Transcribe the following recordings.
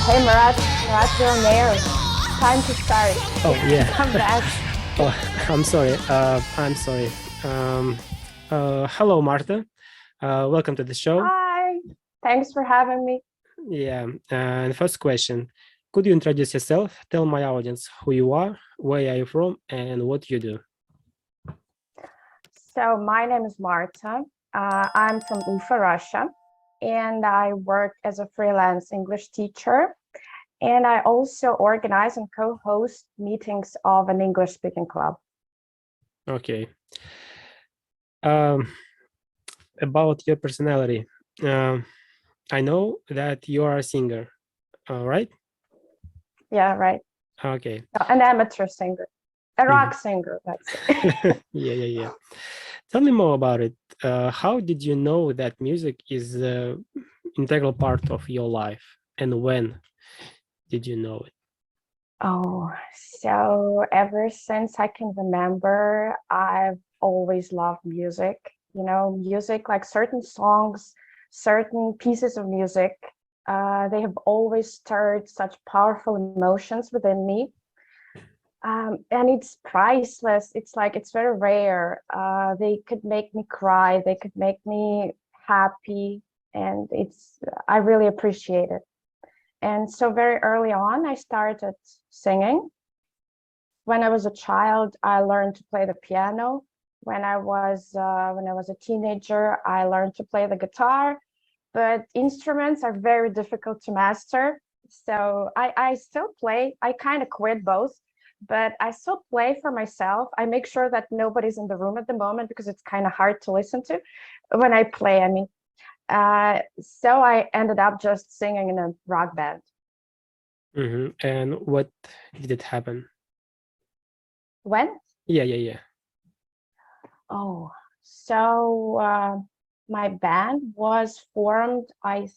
Hey Murat, you're Mayor. Time to start. Oh yeah. I'm back. Oh, I'm sorry. I'm sorry. Um, Hello, Marta. Welcome to the show. Hi. Thanks for having me. Yeah. And first question: could you introduce yourself? Tell my audience who you are, where are you from, and what you do. So my name is Marta. I'm from Ufa, Russia, and I work as a freelance English teacher. And I also organize and co-host meetings of an English-speaking club. Okay. Um, about your personality, I know that you are a singer. Right? Yeah, right. Okay. An amateur singer, a Mhm. rock singer, let's say. Yeah. Tell me more about it. How did you know that music is an integral part of your life, and when did you know it? Oh, so ever since I can remember, I've always loved music. Music, like certain songs, certain pieces of music, they have always stirred such powerful emotions within me. And it's priceless. It's very rare. They could make me cry, they could make me happy, and I really appreciate it. And so very early on, I started singing. When I was a child, I learned to play the piano. When I was a teenager, I learned to play the guitar. But instruments are very difficult to master. So I still play. I kind of quit both, but I still play for myself. I make sure that nobody's in the room at the moment because it's kind of hard to listen to when I play. I mean, so I ended up just singing in a rock band. And what did it happen? When? Yeah. Oh, so my band was formed, I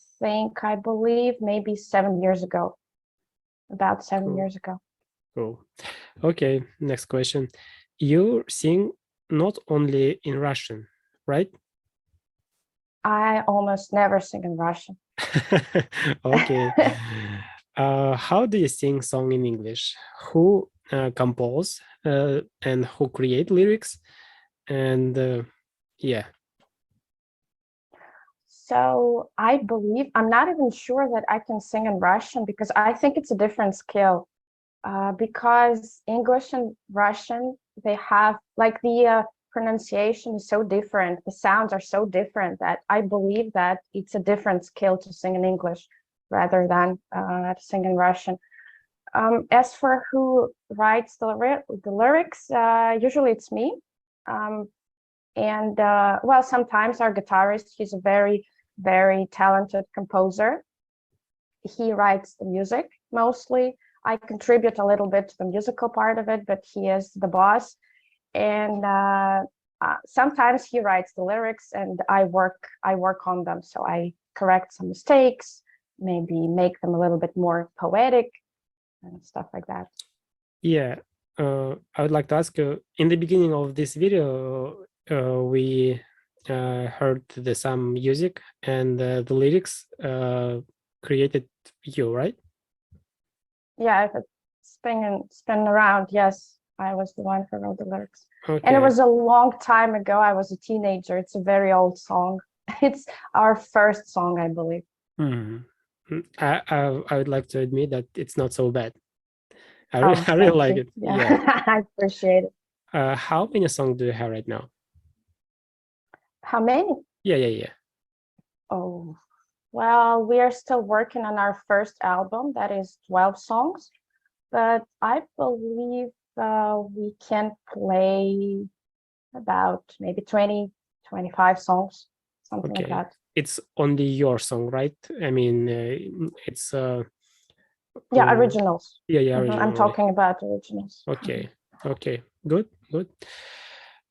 believe, maybe 7 years ago, about seven Cool. years ago. Cool. Okay, next question. You sing not only in Russian, right? I almost never sing in Russian. Okay. How do you sing song in English? Who compose and who create lyrics? And yeah. So I believe, I'm not even sure that I can sing in Russian because I think it's a different skill. Because English and Russian, they have like the pronunciation is so different, the sounds are so different that I believe that it's a different skill to sing in English rather than to sing in Russian. As for who writes the lyrics, usually it's me. Um, and well, sometimes our guitarist, he's a very, very talented composer. He writes the music mostly. I contribute a little bit to the musical part of it, but he is the boss. And sometimes he writes the lyrics, and I work on them. So I correct some mistakes, maybe make them a little bit more poetic and stuff like that. Yeah. I would like to ask you, in the beginning of this video, we heard some music and the lyrics created you, right? Yeah, if it's spin around, yes, I was the one who wrote the lyrics. And it Okay. was a long time ago. I was a teenager. It's a very old song. It's our first song, I believe. Mhm. I would like to admit that it's not so bad. Oh, I really thank like you. it. Yeah, Yeah. I appreciate it. How many songs do you have right now? How many? Yeah. Oh, well, we are still working on our first album that is 12 songs, but I believe we can play about maybe 20, 25 songs, something like Okay. that. It's only your song, right? I mean, it's Yeah, uh, originals. yeah, I'm original, right? talking about originals. Okay. Okay. Good.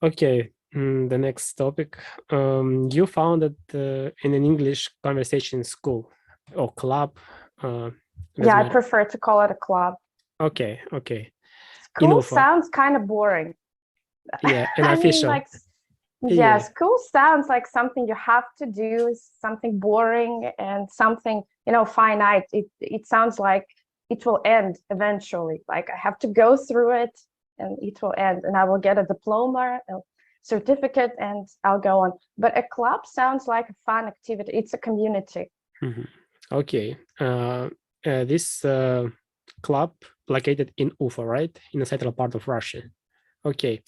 Okay. The next topic. You founded in an English conversation school or club. Uh, doesn't Yeah, I matter. prefer to call it a club. Okay. In School Ufa. sounds kind of boring. Yeah, an I mean, official. like, Yeah. Yes, school sounds like something you have to do, something boring and something, finite. It sounds like it will end eventually. Like I have to go through it and it will end and I will get a diploma, a certificate, and I'll go on. But a club sounds like a fun activity. It's a community. Mhm. Okay. This club located in Ufa, right? In the central part of Russia. Okay.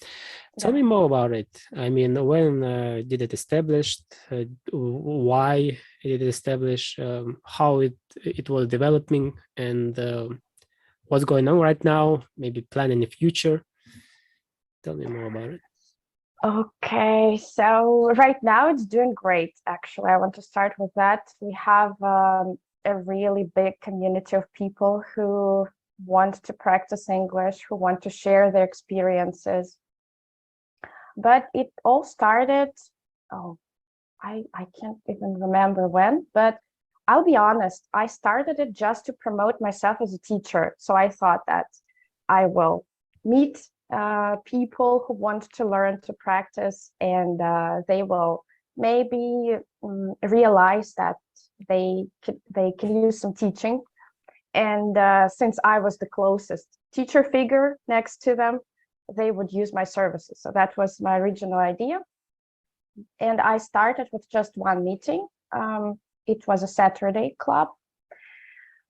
Tell Yeah. me more about it. I mean, when did it established? Why did it establish? How it was developing, and what's going on right now? Maybe plan in the future. Tell me more about it. Okay, so right now it's doing great, actually. I want to start with that. We have a really big community of people who want to practice English, who want to share their experiences. But it all started, oh, I can't even remember when, but I'll be honest, I started it just to promote myself as a teacher. So I thought that I will meet people who want to learn to practice, and they will maybe realize that they can use some teaching. And since I was the closest teacher figure next to them, they would use my services. So that was my original idea. And I started with just one meeting. It was a Saturday club.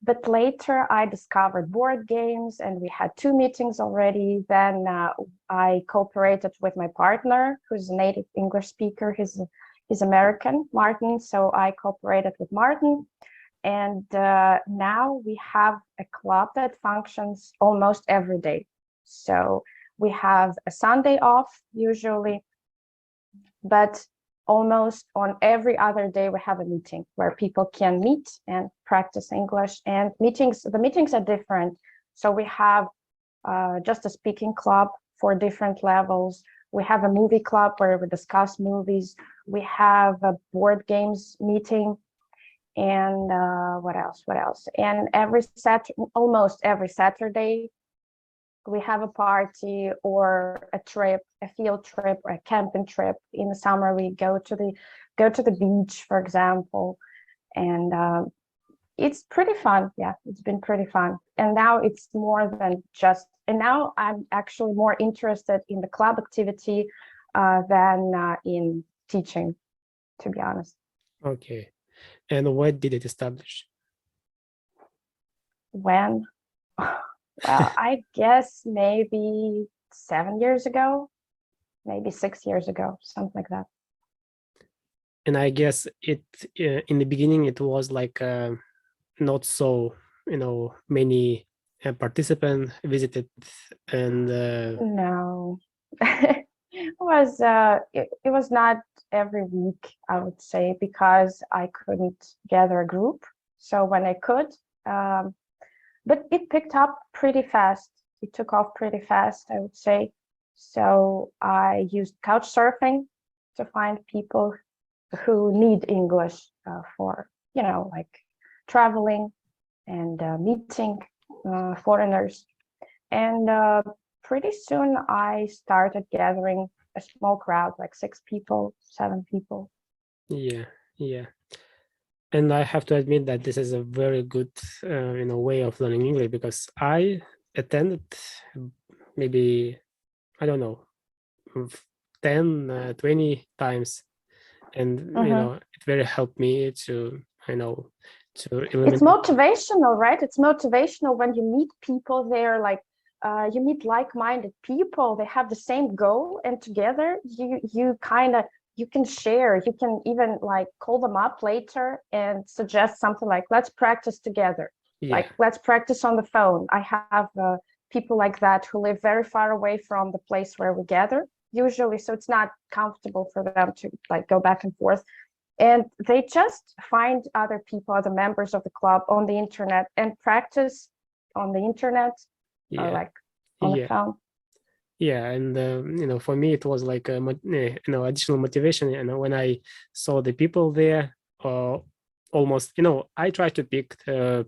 But later I discovered board games and we had two meetings already. Then I cooperated with my partner, who's a native English speaker. He's American, Martin. So I cooperated with Martin. And now we have a club that functions almost every day. So we have a Sunday off usually, but almost on every other day we have a meeting where people can meet and practice English. And the meetings are different. So we have just a speaking club for different levels. We have a movie club where we discuss movies. We have a board games meeting. And what else? And almost every Saturday, we have a party or a trip, a field trip or a camping trip. In the summer, we go to the beach, for example, and it's pretty fun. Yeah, it's been pretty fun. And now it's more than just. And now I'm actually more interested in the club activity than in teaching, to be honest. Okay. And what did it establish? When? Well, I guess maybe 7 years ago, maybe 6 years ago, something like that. And I guess it in the beginning it was like not so many participants visited, and No, it was not every week, I would say, because I couldn't gather a group. So when I could, um, but it picked up pretty fast. It took off pretty fast, I would say. So I used couch surfing to find people who need English for, like traveling and meeting foreigners. And pretty soon I started gathering a small crowd, like 6 people, 7 people. yeah, yeah. And I have to admit that this is a very good way of learning English, because I attended maybe, I don't know, 10 20 times, and Mhm. it very helped me to to It's eliminate. motivational, right? It's motivational when you meet people there, like you meet like-minded people. They have the same goal, and together you kind of you can share. You can even like call them up later and suggest something like, "Let's practice together." Yeah, Like, let's practice on the phone. I have people like that who live very far away from the place where we gather usually, so it's not comfortable for them to like go back and forth, and they just find other people, other members of the club on the internet and practice on the internet or yeah, like on the yeah, phone. yeah. And for me it was like a additional motivation, when I saw the people there. Almost, I try to pick the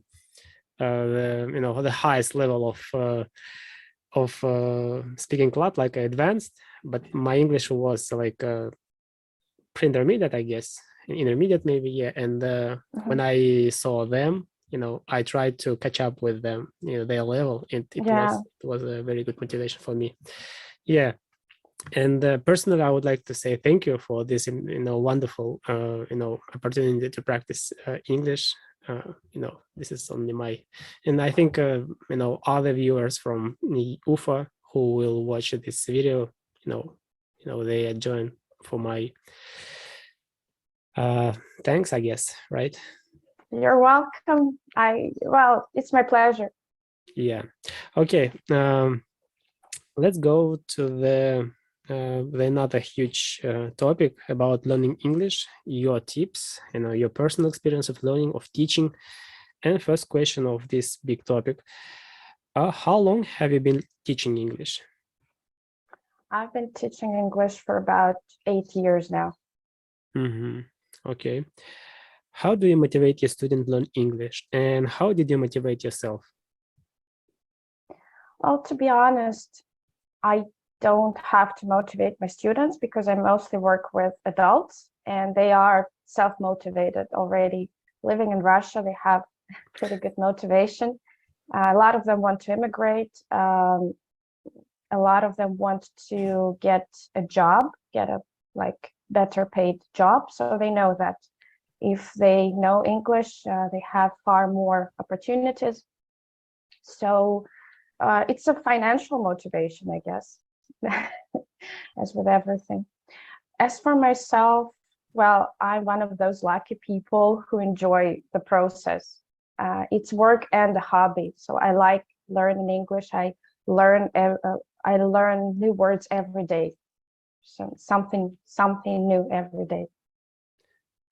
highest level of speaking club, like advanced, but my English was like pre-intermediate, I guess, intermediate maybe, yeah. And when I saw them, I tried to catch up with them, their level, and it Yeah. was a very good motivation for me. Yeah. And personally, I would like to say thank you for this, wonderful, opportunity to practice English. This is only and I think, other viewers from UFA who will watch this video, they are joined for my thanks, I guess, right? You're welcome. Well, it's my pleasure. Yeah. Okay. Let's go to the another huge topic about learning English, your tips, your personal experience of learning, of teaching. And first question of this big topic, how long have you been teaching English? I've been teaching English for about 8 years now. Okay. How do you motivate your student to learn English? And how did you motivate yourself? Well, to be honest, I don't have to motivate my students because I mostly work with adults and they are self-motivated already. Living in Russia, they have pretty good motivation. A lot of them want to immigrate. A lot of them want to get a job, get a better paid job. So they know that if they know English, they have far more opportunities. So it's a financial motivation, I guess, as with everything. As for myself, well, I'm one of those lucky people who enjoy the process. It's work and a hobby. So I like learning English. I learn new words every day. So something new every day.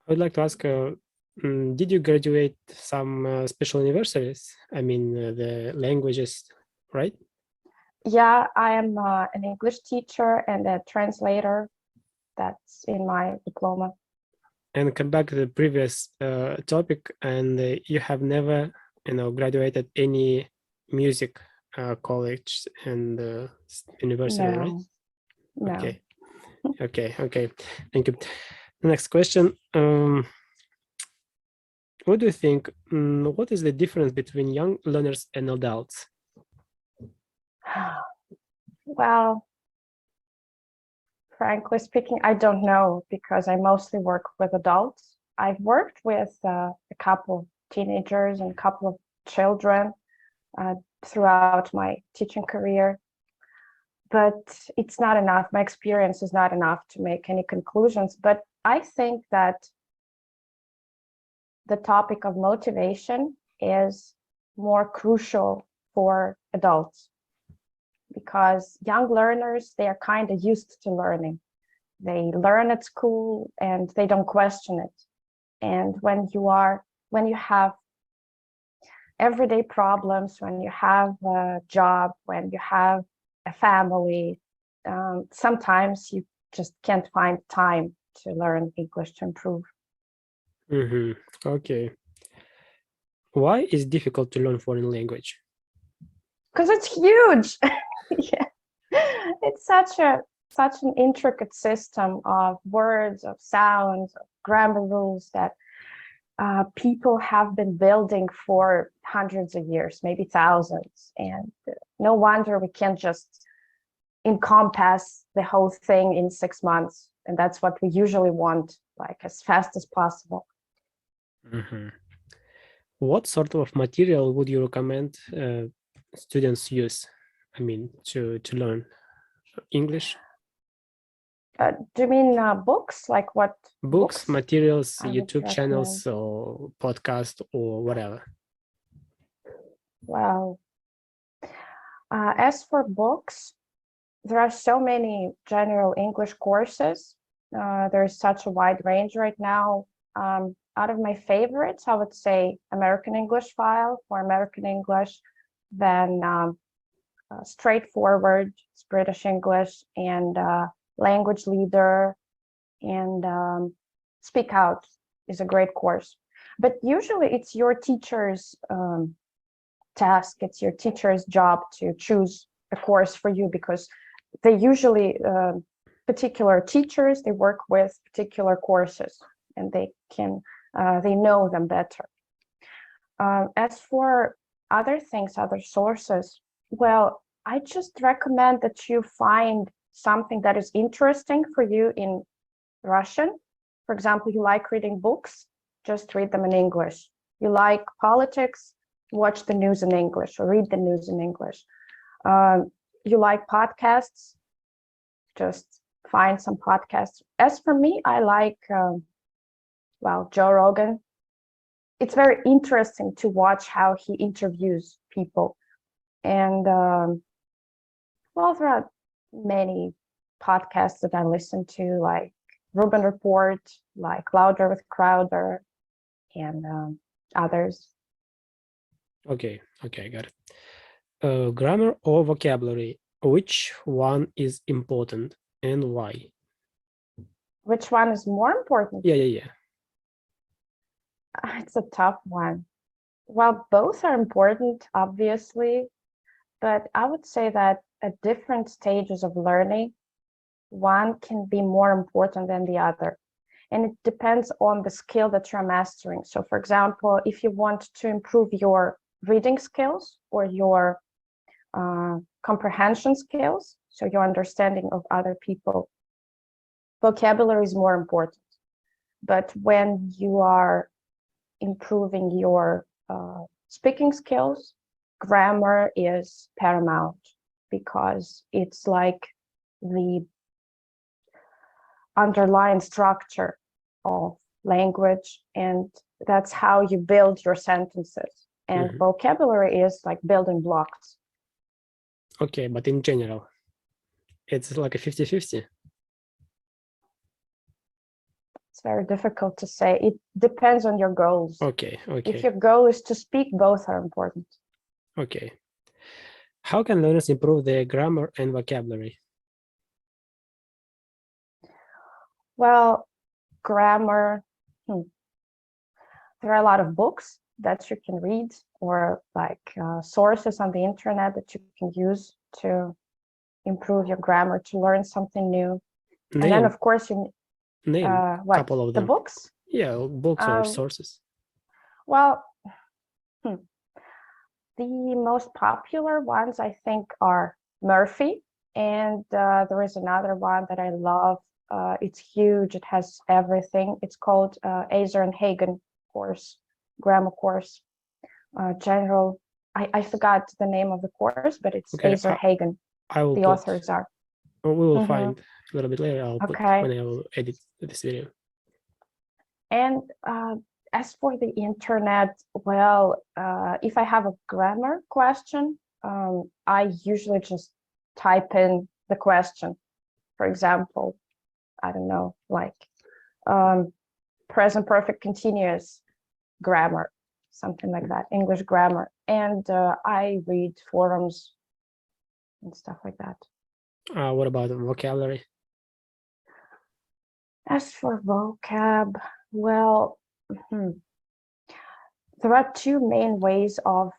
I would like to ask, did you graduate some special universities? I mean, the languages, right? Yeah, I am an English teacher and a translator. That's in my diploma. And come back to the previous topic, and you have never, graduated any music college and university, right? No. Okay, okay. Thank you. The next question. What do you think? What is the difference between young learners and adults? Well, frankly speaking, I don't know because I mostly work with adults. I've worked with a couple of teenagers and a couple of children throughout my teaching career, but it's not enough. My experience is not enough to make any conclusions. But I think that the topic of motivation is more crucial for adults because young learners, they are kind of used to learning. They learn at school and they don't question it. And when you have everyday problems, when you have a job, when you have a family, sometimes you just can't find time to learn English to improve. Okay. Why is it difficult to learn foreign language? Because it's huge. Yeah. It's such an intricate system of words, of sounds, of grammar rules that people have been building for hundreds of years, maybe thousands. And no wonder we can't just encompass the whole thing in 6 months. And that's what we usually want, like as fast as possible. What sort of material would you recommend students use? I mean, to learn English? Do you mean books? Like what Books, materials, I would YouTube channels, recommend? or podcast, or whatever. Well, as for books, there are so many general English courses. There's such a wide range right now. Out of my favorites, I would say American English File for American English, then Straightforward, it's British English, and Language Leader, and Speak Out is a great course. But usually it's your teacher's task, it's your teacher's job to choose a course for you because they usually particular teachers, they work with particular courses, and they know them better. As for other things, other sources, well, I just recommend that you find something that is interesting for you in Russian. For example, you like reading books, just read them in English. You like politics, watch the news in English or read the news in English. You like podcasts, just find some podcasts. As for me, I like, Joe Rogan. It's very interesting to watch how he interviews people. And there are many podcasts that I listen to, like Rubin Report, like Louder with Crowder, and others. Okay, got it. Grammar or vocabulary, which one is important and why? Which one is more important? Yeah. It's a tough one. Well, both are important, obviously, but I would say that at different stages of learning, one can be more important than the other. And it depends on the skill that you're mastering. So, for example, if you want to improve your reading skills or your comprehension skills, so your understanding of other people, vocabulary is more important. But when you are improving your speaking skills, grammar is paramount, because it's like the underlying structure of language, and that's how you build your sentences. And vocabulary is like building blocks. Okay, but in general, it's like a 50-50. It's very difficult to say. It depends on your goals. Okay. If your goal is to speak, both are important. Okay. How can learners improve their grammar and vocabulary? Well, grammar, there are a lot of books that you can read, or like sources on the internet that you can use to improve your grammar, to learn something new. And then, of course, you name a couple of them. The books? Yeah, books or sources. Well, the most popular ones, I think, are Murphy, and there is another one that I love. It's huge. It has everything. It's called Azer and Hagen course, grammar course. General, I forgot the name of the course, but it's Azer Hagen. The authors are. We will find a little bit later. I'll put when I will edit this video. And as for the internet, well, if I have a grammar question, I usually just type in the question. For example, I don't know, like present perfect continuous grammar, something like that, English grammar. And I read forums and stuff like that. What about vocabulary? As for vocab, well, there are two main ways of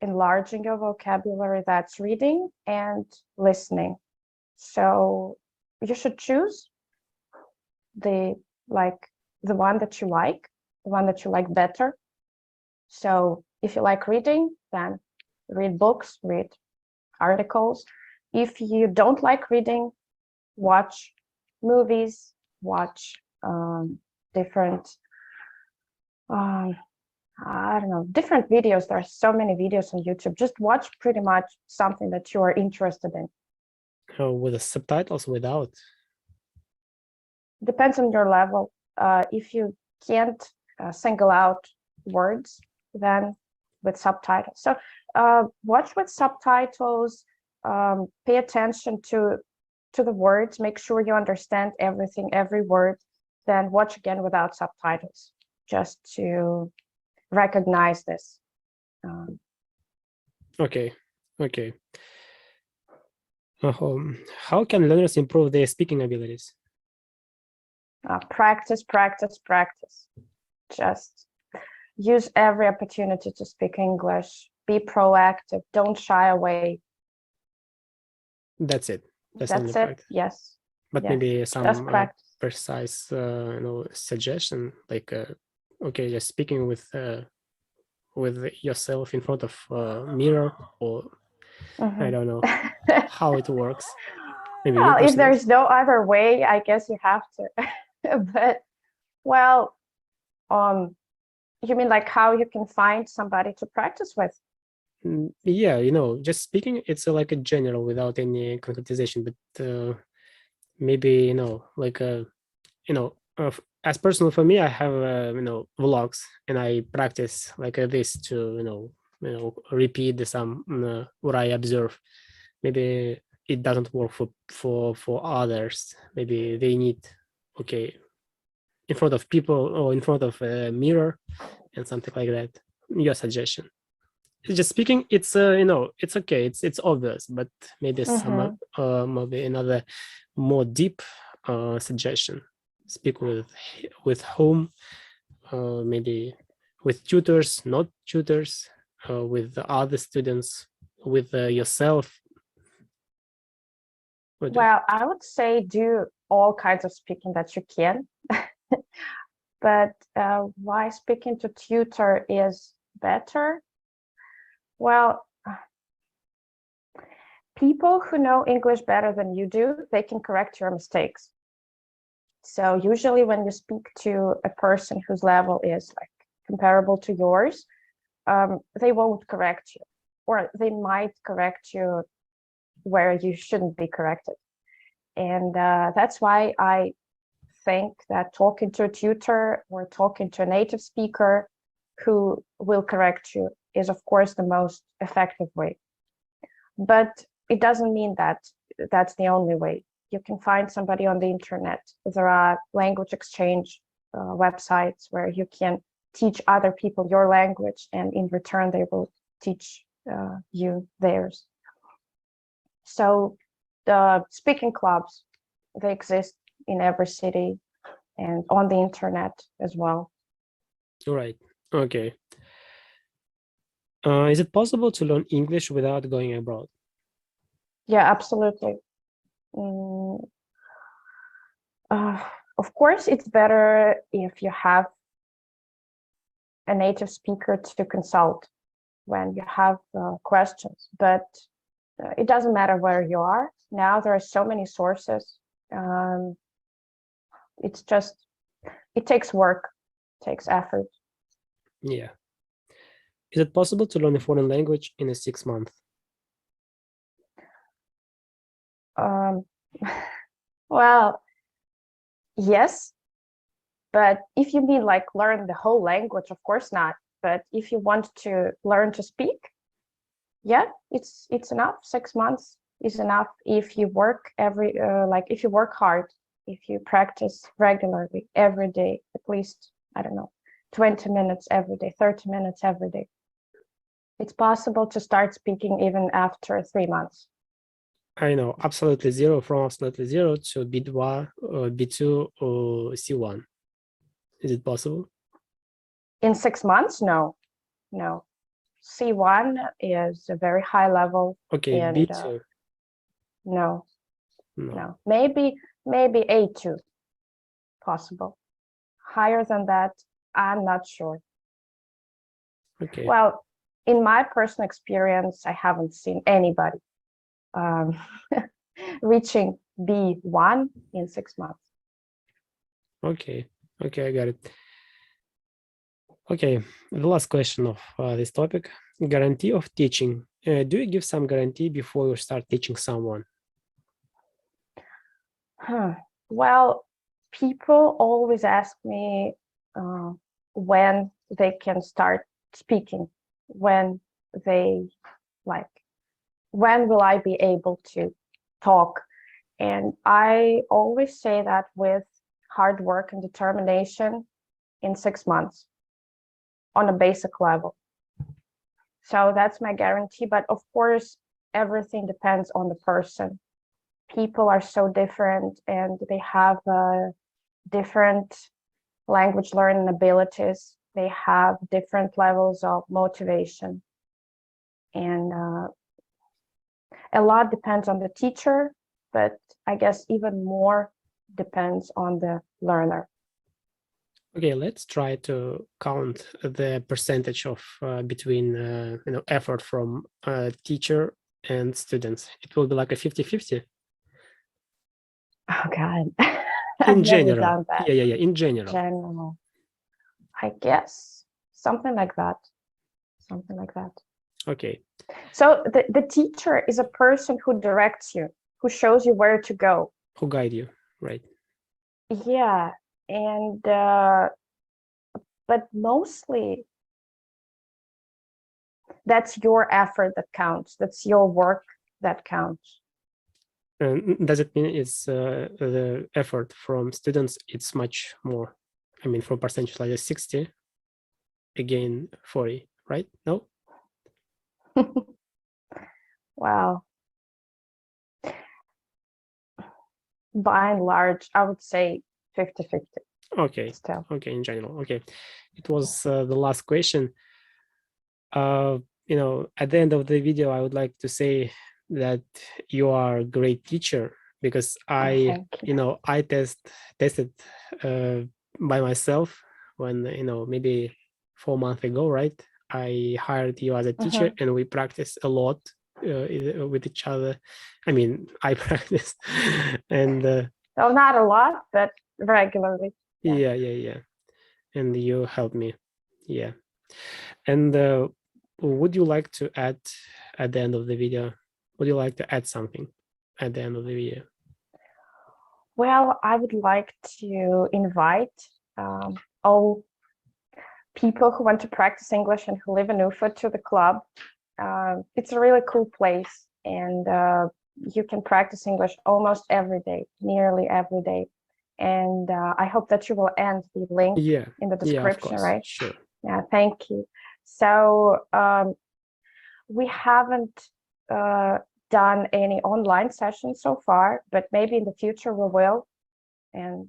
enlarging your vocabulary. That's reading and listening. So you should choose the one that you like, the one that you like better. So if you like reading, then read books, read articles. If you don't like reading, watch movies, watch different different videos. There are so many videos on YouTube. Just watch pretty much something that you are interested in. With the subtitles, without? Depends on your level. If you can't single out words, then with subtitles. So watch with subtitles, pay attention to the words, make sure you understand everything, every word, then watch again without subtitles, just to recognize this. Okay. How can learners improve their speaking abilities? Practice. Just use every opportunity to speak English. Be proactive. Don't shy away. That's it. That's it. Yes. but Yes, maybe just some practice. precise suggestion, like okay, just speaking with yourself in front of a mirror, or I Mhm. don't know how it works. Maybe you Well, if personally. there's no other way, I guess you have to. But well, um, you mean like how you can find somebody to practice with? Yeah, just speaking, it's like a general without any concretization, but maybe like as personal for me, I have vlogs, and I practice like this to repeat some what I observe. Maybe it doesn't work for others.Maybe they need, okay, in front of people or in front of a mirror and something like that. Your suggestion. Just speaking, it's it's okay, it's obvious, but maybe some Mm-hmm. maybe another more deep suggestion. Speak with whom, maybe with tutors, not tutors, with the other students, with yourself. Well, I would say do all kinds of speaking that you can, but why speaking to tutor is better? Well, people who know English better than you do, they can correct your mistakes. So usually when you speak to a person whose level is like comparable to yours, they won't correct you, or they might correct you where you shouldn't be corrected. And that's why I think that talking to a tutor or talking to a native speaker who will correct you is, of course, the most effective way. But it doesn't mean that that's the only way. You can find somebody on the internet. There are language exchange websites where you can teach other people your language, and in return, they will teach you theirs. So the speaking clubs, they exist in every city and on the internet as well. Right. Okay. Is it possible to learn English without going abroad? Yeah, absolutely. Mm, uh, of course, it's better if you have a native speaker to consult when you have questions, but it doesn't matter where you are. Now there are so many sources. Um, it's just, it takes work, takes effort. Yeah. Is it possible to learn a foreign language in a 6 month? Um, well, yes, but if you mean like learn the whole language, of course not. But if you want to learn to speak, yeah, it's enough. 6 months is enough if you work like if you work hard, if you practice regularly every day, at least, I don't know, 20 minutes every day, 30 minutes every day. It's possible to start speaking even after 3 months. I know, absolutely zero, from absolutely zero to B1 or B2 or C1. Is it possible? In 6 months? No, no. C1 is a very high level, Okay, and B2. no, No. no. Maybe A2 possible. Higher than that, I'm not sure. Okay. Well, in my personal experience, I haven't seen anybody um, reaching B1 in 6 months. Okay. Okay, I got it. Okay, the last question of this topic: guarantee of teaching. Do you give some guarantee before you start teaching someone? Huh. Well, people always ask me uh, when they can start speaking, when they like, when will I be able to talk? And I always say that with hard work and determination, in 6 months on a basic level. So that's my guarantee. But of course, everything depends on the person. People are so different and they have different language learning abilities. They have different levels of motivation. And a lot depends on the teacher, but I guess even more depends on the learner. Okay, let's try to count the percentage of between effort from teacher and students. It will be like a 50-50. Oh God, I've In never general. done that. Yeah. In general. General, I guess something like that. Something like that. Okay. So the teacher is a person who directs you, who shows you where to go. Who guide you, right? Yeah, and but mostly that's your effort that counts. That's your work that counts. And does it mean it's the effort from students? It's much more. I mean, from percentage like 60, again 40, right? No. Wow. By and large, I would say 50-50 Okay. still. Okay. In general. Okay. It was the last question. At the end of the video, I would like to say that you are a great teacher because Thank you. I tested by myself when, maybe 4 months ago, right? I hired you as a teacher and we practiced a lot with each other. I mean, I practiced and So not a lot, but regularly. yeah. And you helped me. Yeah. And would you like to add at the end of the video? Would you like to add something at the end of the video? Well, I would like to invite all people who want to practice English and who live in Ufa to the club. It's a really cool place, and you can practice English almost every day, nearly every day. And I hope that you will end the link in the description, of course. right? Sure. Yeah, thank you. So we haven't done any online sessions so far, but maybe in the future we will. And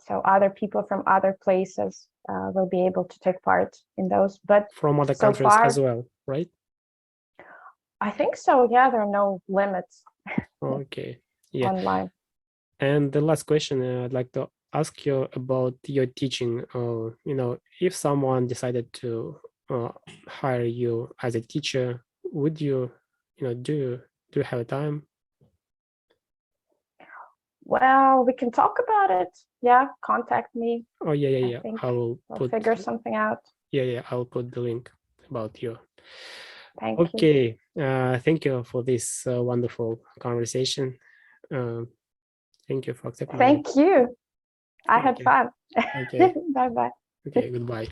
so other people from other places will be able to take part in those. But from other so countries far, as well, right? I think so. Yeah, there are no limits. Okay. Yeah. Online. And the last question I'd like to ask you about your teaching. If someone decided to hire you as a teacher, would you, do you have a time? Well, we can talk about it. Yeah, contact me. Oh yeah. I think I will we'll figure something out. Yeah. I'll put the link about you. Thank you. Okay. Thank you for this wonderful conversation. Thank you for accepting. Thank you. I had fun. Okay. Bye-bye. Okay. Goodbye.